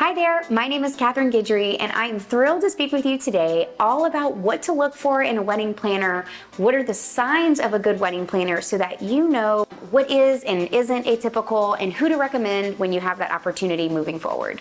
Hi there, my name is Guidry, and I'm thrilled to speak with you today all about what to look for in a wedding planner, what are the signs of a good wedding planner so that you know what is and isn't atypical and who to recommend when you have that opportunity moving forward.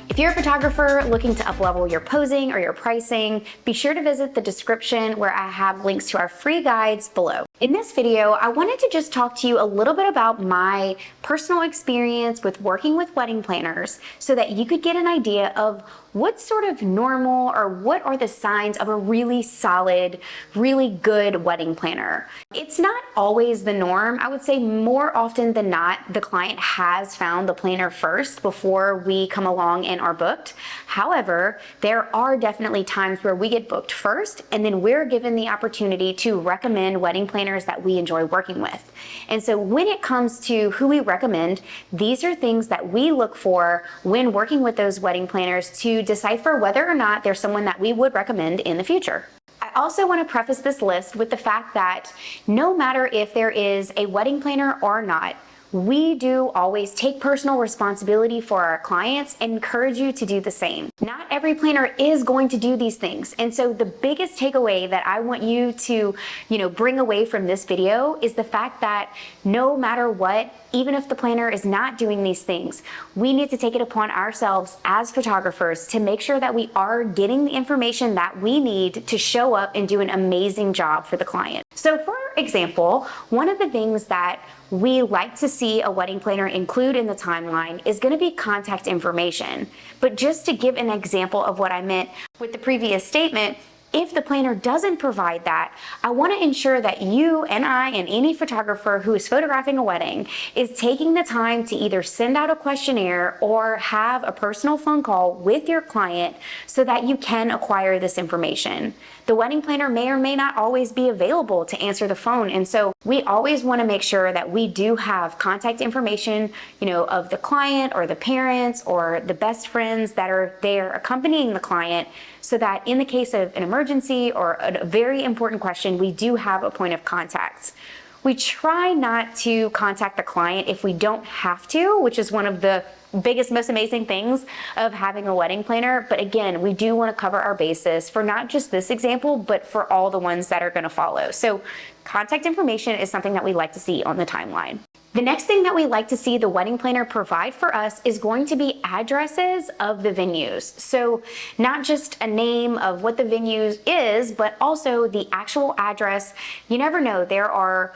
If you're a photographer looking to uplevel your posing or your pricing, be sure to visit the description where I have links to our free guides below. In this video, I wanted to just talk to you a little bit about my personal experience with working with wedding planners so that you could get an idea of what's sort of normal or what are the signs of a really solid, really good wedding planner. It's not always the norm. I would say more often than not, the client has found the planner first before we come along and are booked. However, there are definitely times where we get booked first and then we're given the opportunity to recommend wedding planners that we enjoy working with. And so when it comes to who we recommend, these are things that we look for when working with those wedding planners to decipher whether or not there's someone that we would recommend in the future. I also want to preface this list with the fact that no matter if there is a wedding planner or not, we do always take personal responsibility for our clients and encourage you to do the same. Not every planner is going to do these things. And so the biggest takeaway that I want you to, bring away from this video is the fact that no matter what, even if the planner is not doing these things, we need to take it upon ourselves as photographers to make sure that we are getting the information that we need to show up and do an amazing job for the client. So for example, one of the things that we like to see a wedding planner include in the timeline is going to be contact information. But just to give an example of what I meant with the previous statement, if the planner doesn't provide that, I want to ensure that you and I and any photographer who is photographing a wedding is taking the time to either send out a questionnaire or have a personal phone call with your client so that you can acquire this information. The wedding planner may or may not always be available to answer the phone. And so we always want to make sure that we do have contact information, of the client or the parents or the best friends that are there accompanying the client so that in the case of an emergency or a very important question, we do have a point of contact. We try not to contact the client if we don't have to, which is one of the biggest, most amazing things of having a wedding planner. But again, we do want to cover our bases for not just this example, but for all the ones that are going to follow. So contact information is something that we like to see on the timeline. The next thing that we like to see the wedding planner provide for us is going to be addresses of the venues. So not just a name of what the venue is, but also the actual address. You never know. There are,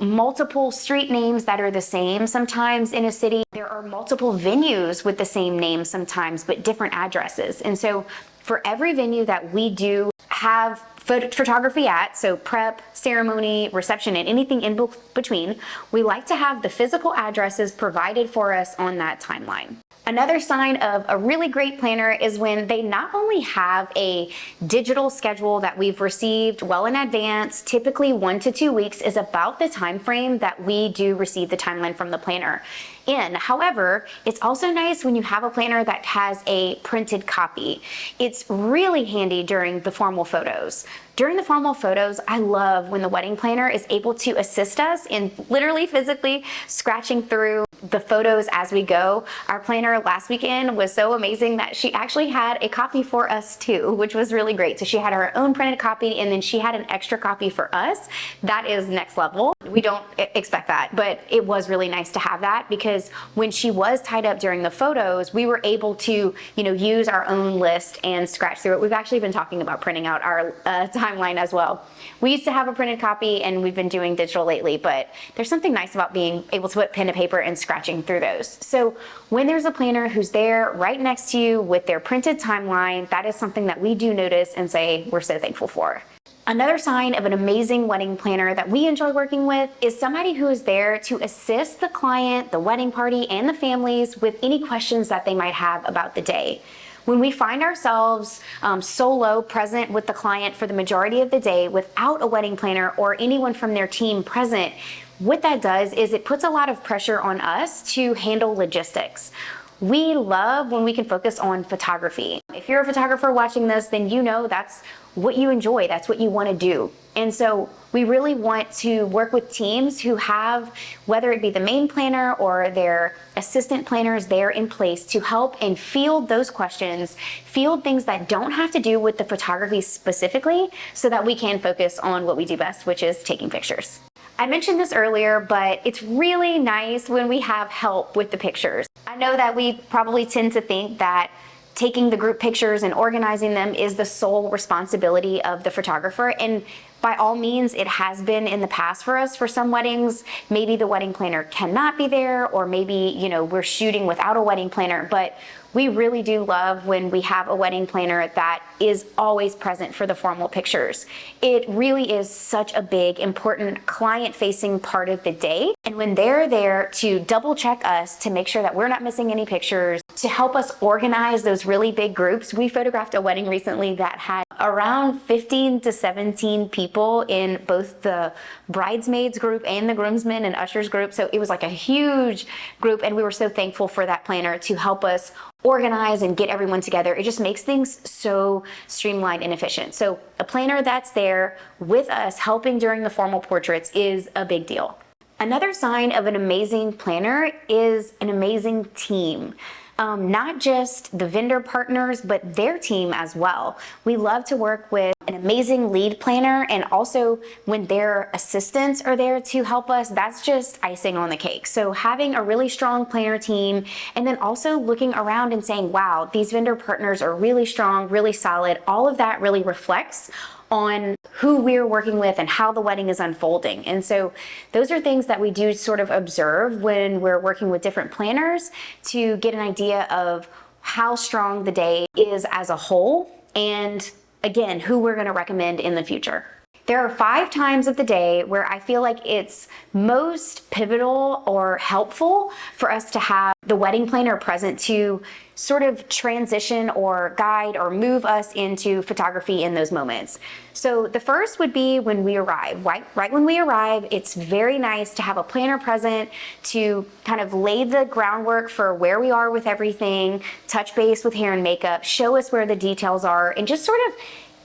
multiple street names that are the same sometimes in a city. There are multiple venues with the same name sometimes, but different addresses. And so for every venue that we do have photography at, so prep, ceremony, reception, and anything in between, we like to have the physical addresses provided for us on that timeline. Another sign of a really great planner is when they not only have a digital schedule that we've received well in advance, typically 1 to 2 weeks is about the time frame that we do receive the timeline from the planner in. However, it's also nice when you have a planner that has a printed copy. It's really handy during the formal photos. During the formal photos, I love when the wedding planner is able to assist us in literally physically scratching through the photos as we go. Our planner last weekend was so amazing that she actually had a copy for us too, which was really great. So she had her own printed copy and then she had an extra copy for us. That is next level. We don't expect that, but it was really nice to have that because when she was tied up during the photos, we were able to, use our own list and scratch through it. We've actually been talking about printing out our timeline as well. We used to have a printed copy and we've been doing digital lately, but there's something nice about being able to put pen to paper and scratching through those. So when there's a planner who's there right next to you with their printed timeline, that is something that we do notice and say we're so thankful for. Another sign of an amazing wedding planner that we enjoy working with is somebody who is there to assist the client, the wedding party, and the families with any questions that they might have about the day. When we find ourselves solo present with the client for the majority of the day without a wedding planner or anyone from their team present, what that does is it puts a lot of pressure on us to handle logistics. We love when we can focus on photography. If you're a photographer watching this, then you know that's what you enjoy, that's what you want to do. And so we really want to work with teams who have, whether it be the main planner or their assistant planners there in place to help and field those questions, field things that don't have to do with the photography specifically, so that we can focus on what we do best, which is taking pictures. I mentioned this earlier, but it's really nice when we have help with the pictures. I know that we probably tend to think that taking the group pictures and organizing them is the sole responsibility of the photographer, and by all means, it has been in the past for us. For some weddings, maybe the wedding planner cannot be there, or maybe, we're shooting without a wedding planner, but we really do love when we have a wedding planner that is always present for the formal pictures. It really is such a big, important client-facing part of the day. And when they're there to double check us to make sure that we're not missing any pictures, to help us organize those really big groups. We photographed a wedding recently that had around 15 to 17 people in both the bridesmaids group and the groomsmen and ushers group. So it was like a huge group, and we were so thankful for that planner to help us organize and get everyone together. It just makes things so streamlined and efficient. So a planner that's there with us helping during the formal portraits is a big deal. Another sign of an amazing planner is an amazing team. Not just the vendor partners, but their team as well. We love to work with an amazing lead planner, and also when their assistants are there to help us, that's just icing on the cake. So having a really strong planner team, and then also looking around and saying, wow, these vendor partners are really strong, really solid. All of that really reflects on who we're working with and how the wedding is unfolding. And so those are things that we do sort of observe when we're working with different planners to get an idea of how strong the day is as a whole, and again, who we're going to recommend in the future. There are 5 times of the day where I feel like it's most pivotal or helpful for us to have the wedding planner present to sort of transition or guide or move us into photography in those moments. So the first would be when we arrive. Right when we arrive, it's very nice to have a planner present to kind of lay the groundwork for where we are with everything, touch base with hair and makeup, show us where the details are, and just sort of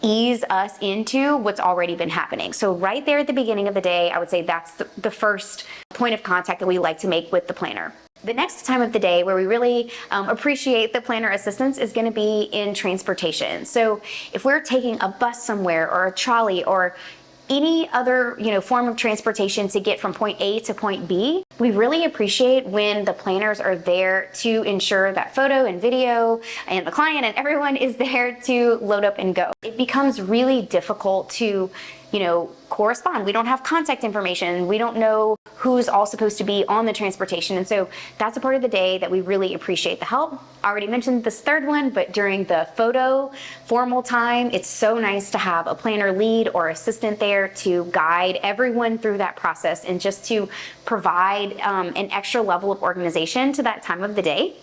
ease us into what's already been happening. So right there at the beginning of the day, I would say that's the first point of contact that we like to make with the planner. The next time of the day where we really appreciate the planner assistance is going to be in transportation. So if we're taking a bus somewhere or a trolley or any other form of transportation to get from point A to point B, we really appreciate when the planners are there to ensure that photo and video and the client and everyone is there to load up and go. It becomes really difficult to correspond. We don't have contact information. We don't know who's all supposed to be on the transportation. And so that's a part of the day that we really appreciate the help. I already mentioned this third one, but during the photo formal time, it's so nice to have a planner lead or assistant there to guide everyone through that process and just to provide an extra level of organization to that time of the day.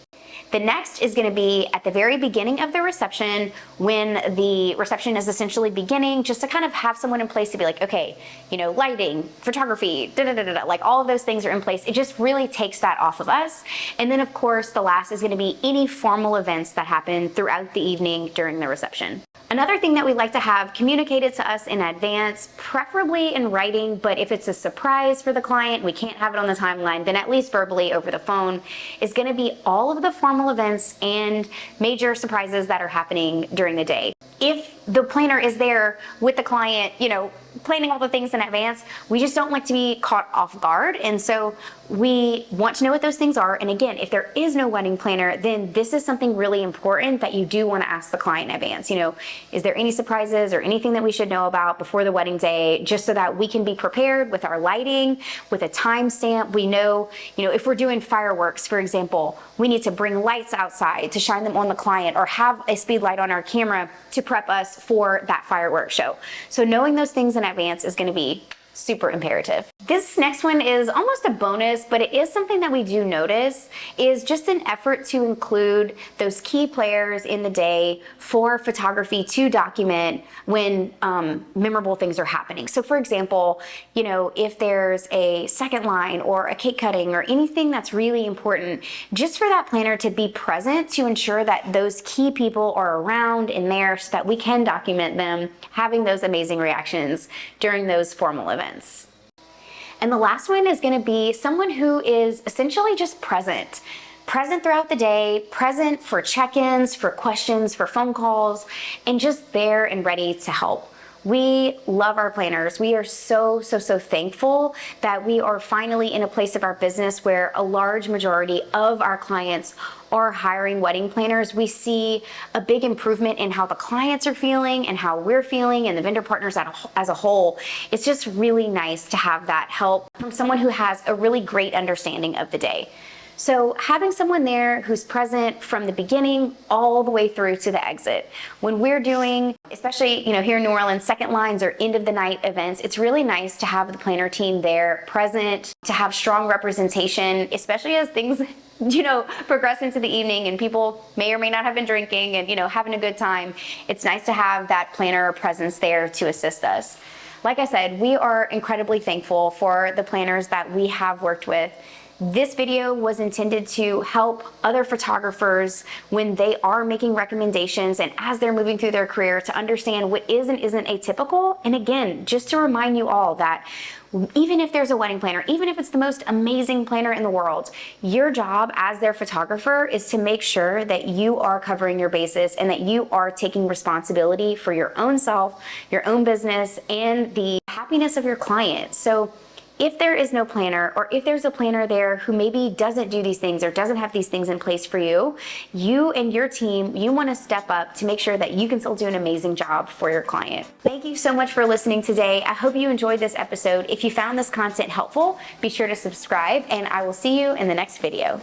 The next is going to be at the very beginning of the reception, when the reception is essentially beginning, just to kind of have someone in place to be like, okay, lighting, photography, like all of those things are in place. It just really takes that off of us. And then of course, the last is going to be any formal events that happen throughout the evening during the reception. Another thing that we like to have communicated to us in advance, preferably in writing, but if it's a surprise for the client, we can't have it on the timeline, then at least verbally over the phone, is going to be all of the formal events and major surprises that are happening during the day. If the planner is there with the client, planning all the things in advance, we just don't like to be caught off guard. And so we want to know what those things are. And again, if there is no wedding planner, then this is something really important that you do want to ask the client in advance. Is there any surprises or anything that we should know about before the wedding day, just so that we can be prepared with our lighting, with a timestamp. We know, if we're doing fireworks, for example, we need to bring lights outside to shine them on the client, or have a speed light on our camera to prep us for that fireworks show. So knowing those things in advance is going to be super imperative. This next one is almost a bonus, but it is something that we do notice, is just an effort to include those key players in the day for photography to document when memorable things are happening. So for example, you know, if there's a second line or a cake cutting or anything that's really important, just for that planner to be present to ensure that those key people are around and there so that we can document them having those amazing reactions during those formal events. And the last one is going to be someone who is essentially just present throughout the day, present for check-ins, for questions, for phone calls, and just there and ready to help. We love our planners. We are so thankful that we are finally in a place of our business where a large majority of our clients are hiring wedding planners. We see a big improvement in how the clients are feeling and how we're feeling and the vendor partners as a whole. It's just really nice to have that help from someone who has a really great understanding of the day. So having someone there who's present from the beginning all the way through to the exit. When we're doing, especially, you know, here in New Orleans, second lines or end of the night events, it's really nice to have the planner team there present, to have strong representation, especially as things, you know, progress into the evening and people may or may not have been drinking and, you know, having a good time. It's nice to have that planner presence there to assist us. Like I said, we are incredibly thankful for the planners that we have worked with. This video was intended to help other photographers when they are making recommendations and as they're moving through their career to understand what is and isn't atypical. And again, just to remind you all that even if there's a wedding planner, even if it's the most amazing planner in the world, your job as their photographer is to make sure that you are covering your bases and that you are taking responsibility for your own self, your own business, and the happiness of your client. So if there is no planner, or if there's a planner there who maybe doesn't do these things or doesn't have these things in place for you, you and your team, you want to step up to make sure that you can still do an amazing job for your client. Thank you so much for listening today. I hope you enjoyed this episode. If you found this content helpful, be sure to subscribe, and I will see you in the next video.